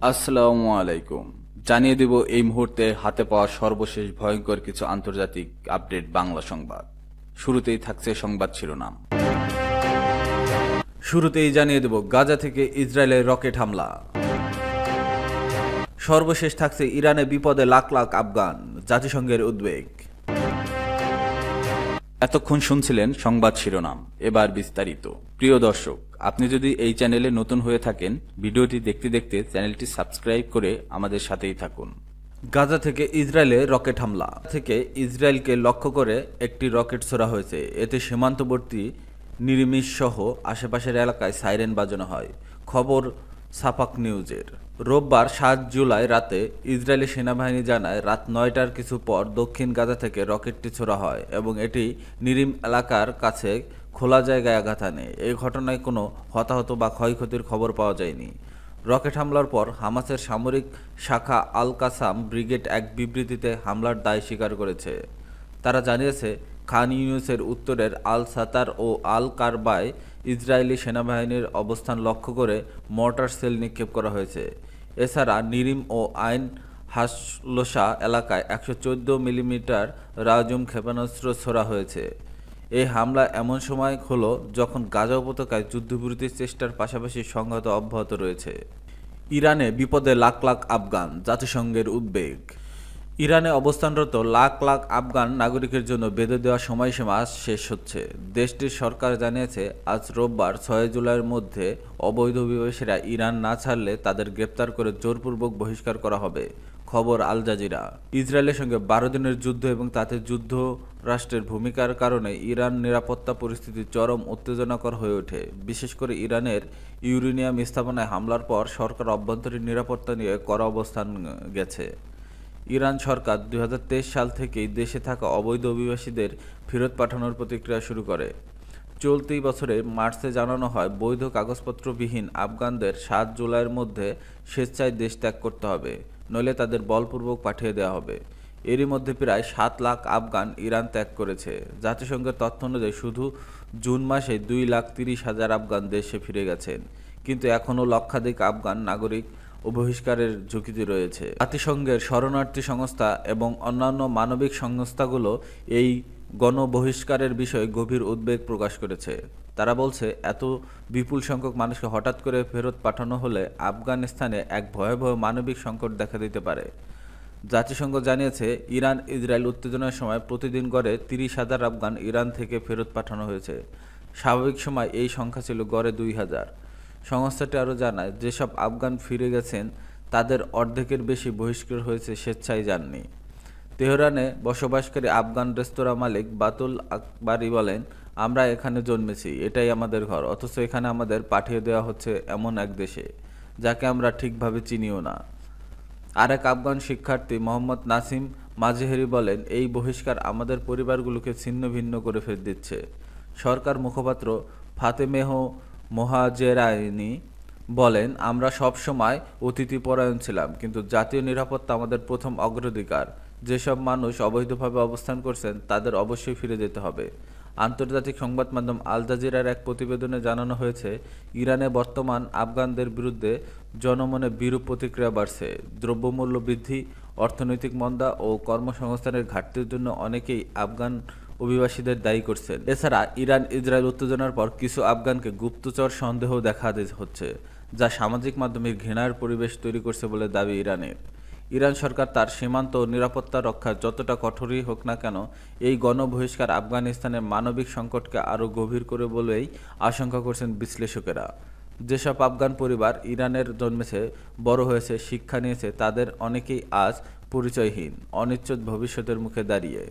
আসসালামু আলাইকুম। জানিয়ে দেব এই মুহূর্তে হাতে পাওয়া সর্বশেষ ভয়ঙ্কর কিছু আন্তর্জাতিক আপডেট বাংলা সংবাদ। শুরুতেই থাকছে সংবাদ শিরোনাম। শুরুতেই জানিয়ে দেব গাজা থেকে ইসরায়েলের রকেট হামলা। সর্বশেষ থাকছে ইরানে বিপদে লাখ লাখ আফগান, জাতিসংঘের উদ্বেগ। এতক্ষণ শুনছিলেন সংবাদ শিরোনাম, এবার বিস্তারিত। প্রিয় দর্শক, আপনি যদি এই চ্যানেলে নতুন হয়ে থাকেন, ভিডিওটি দেখতে দেখতে চ্যানেলটি সাবস্ক্রাইব করে আমাদের সাথেই থাকুন। গাজা থেকে ইসরায়েলে রকেট হামলা থেকে ইসরায়েলকে লক্ষ্য করে একটি রকেট ছোড়া হয়েছে। এতে সীমান্তবর্তী নিরিমিষ সহ আশেপাশের এলাকায় সাইরেন বাজানো হয়। খবর সাফাক নিউজের। রোববার ৭ জুলাই রাতে ইসরায়েলি সেনাবাহিনী জানায়, রাত ৯টার কিছু পর দক্ষিণ গাজা থেকে রকেটটি ছোড়া হয় এবং এটি নিরিম এলাকার কাছে খোলা জায়গায় আঘাত হানে। এই ঘটনায় কোনো হতাহত বা ক্ষয়ক্ষতির খবর পাওয়া যায়নি। রকেট হামলার পর হামাসের সামরিক শাখা আল কাসাম ব্রিগেড এক বিবৃতিতে হামলার দায় স্বীকার করেছে। তারা জানিয়েছে, খান ইউনিসের উত্তরের আল সাতার ও আল কারবায় ইসরায়েলি সেনাবাহিনীর অবস্থান লক্ষ্য করে মর্টার সেল নিক্ষেপ করা হয়েছে। এছাড়া নিরিম ও আইন হাসলোসা এলাকায় ১১৪ মিলিমিটার রাজুম ক্ষেপণাস্ত্র ছোড়া হয়েছে। এই হামলা এমন সময় হলো যখন গাজা উপত্যকায় যুদ্ধবিরতির চেষ্টার পাশাপাশি সংঘাত অব্যাহত রয়েছে। ইরানে বিপদে লাখ লাখ আফগান, জাতিসংঘের উদ্বেগ। ইরানে অবস্থানরত লাখ লাখ আফগান নাগরিকের জন্য বেঁধে দেওয়া সময়সীমা আজ শেষ হচ্ছে। দেশটির সরকার জানিয়েছে, আজ রোববার ৬ জুলাইয়ের মধ্যে অবৈধ অভিবাসীরা ইরান না ছাড়লে তাদের গ্রেপ্তার করে জোরপূর্বক বহিষ্কার করা হবে। খবর আল জাজিরা। ইসরায়েলের সঙ্গে ১২ দিনের যুদ্ধ এবং তাতে যুক্তরাষ্ট্রের ভূমিকার কারণে ইরান নিরাপত্তা পরিস্থিতি চরম উত্তেজনাকর হয়ে ওঠে। বিশেষ করে ইরানের ইউরেনিয়াম স্থাপনায় হামলার পর সরকার অভ্যন্তরীণ নিরাপত্তা নিয়ে কড়া অবস্থান গেছে। ইরান সরকার ২০২৩ সাল থেকেই দেশে থাকা অবৈধ অভিবাসীদের ফেরত পাঠানোর প্রতিক্রিয়া শুরু করে। চলতি বছরের মার্চে জানানো হয়, বৈধ কাগজপত্রবিহীন আফগানদের ৭ জুলাইয়ের মধ্যে স্বেচ্ছায় দেশ ত্যাগ করতে হবে, নইলে তাদের বলপূর্বক পাঠিয়ে দেওয়া হবে। এরই মধ্যে প্রায় ৭ লাখ আফগান ইরান ত্যাগ করেছে। জাতিসংঘের তথ্য অনুযায়ী শুধু জুন মাসে ২,৩০,০০০ আফগান দেশে ফিরে গেছেন, কিন্তু এখনও লক্ষাধিক আফগান নাগরিক ও বহিষ্কারের ঝুঁকিতে রয়েছে। জাতিসংঘের শরণার্থী সংস্থা এবং অন্যান্য মানবিক সংস্থাগুলো এই গণবহিষ্কারের বিষয়ে গভীর উদ্বেগ প্রকাশ করেছে। তারা বলছে, এত বিপুল সংখ্যক মানুষকে হঠাৎ করে ফেরত পাঠানো হলে আফগানিস্তানে এক ভয়াবহ মানবিক সংকট দেখা দিতে পারে। জাতিসংঘ জানিয়েছে, ইরান ইসরায়েল উত্তেজনার সময় প্রতিদিন গড়ে ৩০,০০০ আফগান ইরান থেকে ফেরত পাঠানো হয়েছে। স্বাভাবিক সময় এই সংখ্যা ছিল গড়ে ২,০০০। সংস্থাটি আরও জানায়, যেসব আফগান ফিরে গেছেন তাদের অর্ধেকের বেশি বহিষ্কার হয়েছে, স্বেচ্ছায় যাননি। তেহরানে বসবাসকারী আফগান রেস্তোরাঁ মালিক বাতুল আকবারি বলেন, আমরা এখানে জন্মেছি, এটাই আমাদের ঘর, অথচ এখানে আমাদের পাঠিয়ে দেওয়া হচ্ছে এমন এক দেশে যাকে আমরা ঠিকভাবে চিনিও না। আরেক আফগান শিক্ষার্থী মোহাম্মদ নাসিম মাজেহেরি বলেন, এই বহিষ্কার আমাদের পরিবারগুলোকে ছিন্ন ভিন্ন করে ফেলে দিচ্ছে। সরকার মুখপাত্র ফাতেমেহ মোহাজেরাইনি বলেন, আমরা সব সময় অতিথিপরায়ণ ছিলাম, কিন্তু জাতীয় নিরাপত্তা আমাদের প্রথম অগ্রাধিকার। যেসব মানুষ অবৈধভাবে অবস্থান করছেন তাদের অবশ্যই ফিরে যেতে হবে। আন্তর্জাতিক সংবাদ মাধ্যম আল জাজিরার এক প্রতিবেদনে জানানো হয়েছে, ইরানে বর্তমান আফগানদের বিরুদ্ধে জনমনে বিরূপ প্রতিক্রিয়া বাড়ছে। দ্রব্যমূল্য বৃদ্ধি, অর্থনৈতিক মন্দা ও কর্মসংস্থানের ঘাটতির জন্য অনেকেই আফগান অভিবাসীদের দায়ী করছেন। এছাড়া ইরান ইসরায়েল উত্তেজনার পর কিছু আফগানকে গুপ্তচর সন্দেহ দেখা হচ্ছে, যা সামাজিক মাধ্যমে ঘৃণার পরিবেশ তৈরি করছে বলে দাবি ইরানের। ইরান সরকার তার সীমান্ত ও নিরাপত্তা রক্ষা যতটা কঠোরই হোক না কেন, এই গণবহিষ্কার আফগানিস্তানের মানবিক সংকটকে আরও গভীর করে বলেই আশঙ্কা করছেন বিশ্লেষকেরা। যেসব আফগান পরিবার ইরানের জন্মেছে, বড় হয়েছে, শিক্ষা নিয়েছে, তাদের অনেকেই আজ পরিচয়হীন, অনিশ্চিত ভবিষ্যতের মুখে দাঁড়িয়ে।